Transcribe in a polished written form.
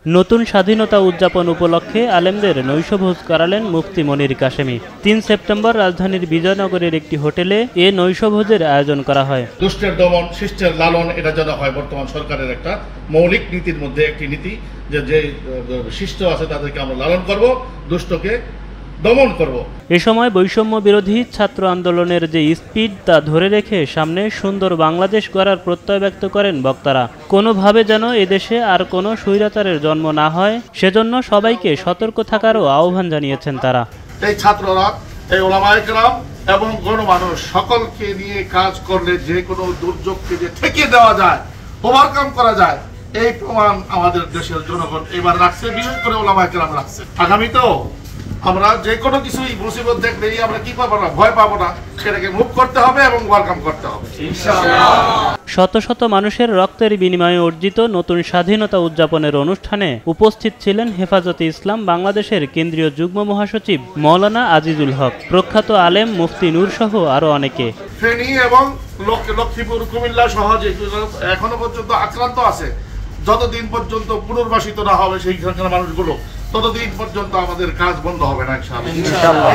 নতুন স্বাধীনতা উদযাপন উপলক্ষে আলেমদের নৈশভোজ করালেন মুফতি মনির কাশেমি। ৩ সেপ্টেম্বর রাজধানীর বিজয়নগরের একটি হোটেলে এ নৈশভোজের আয়োজন করা হয়। দুষ্টের দমন, শিষ্টের লালন, এটা যেন হয় বর্তমান সরকারের একটা মৌলিক নীতির মধ্যে একটি নীতি, যে শিষ্ট আছে তাদেরকে আমরা লালন করব, দুষ্টকে দমন করব। এ সময় বৈষম্য বিরোধী ছাত্র আন্দোলনের যে স্পিড তা ধরে রেখে সামনে সুন্দর বাংলাদেশ গড়ার প্রত্যয় ব্যক্ত করেন বক্তারা। কোনোভাবে যেন এদেশে আর কোনো স্বৈরাচারের জন্ম না হয় সেজন্য সবাইকে সতর্ক থাকারও আহ্বান জানিয়েছেন তারা। এই ছাত্ররা, এই ওলামায়ে কেরাম এবং গণমানুষ সকলকে নিয়ে কাজ করলে যে কোনো দুর্যোগকে যে ঠেকিয়ে দেওয়া যায়, ওভারকাম করা যায়, এই প্রমাণ আমাদের দেশের জনগণ এবার রাখছে, বিশেষ করে ওলামায়ে কেরাম রাখছে। আগামীতেও আমরা যে কোনো কিছুই মুসিবত দেখলেই আমরা কি পাবো না, ভয় পাবো না, সেটাকে মুভ করতে হবে এবং ওয়েলকাম করতে হবে ইনশাআল্লাহ। শত শত মানুষের রক্তের বিনিময়ে অর্জিত নতুন স্বাধীনতা উদযাপনের অনুষ্ঠানে উপস্থিত ছিলেন হেফাজতে ইসলাম বাংলাদেশের কেন্দ্রীয় যুগ্ম মহাসচিব মাওলানা আজিজুল হক, প্রখ্যাত আলেম মুফতি নূর সহ আরো অনেকে। ফেনী এবং লক্ষ্মীপুর, কুমিল্লা সহ যে এখনো পর্যন্ত আক্রান্ত আছে, যতদিন পর্যন্ত পুনর্বাসিত না হবে সেইখানকার মানুষগুলো, ততদিন পর্যন্ত আমাদের কাজ বন্ধ হবে না ইনশাআল্লাহ।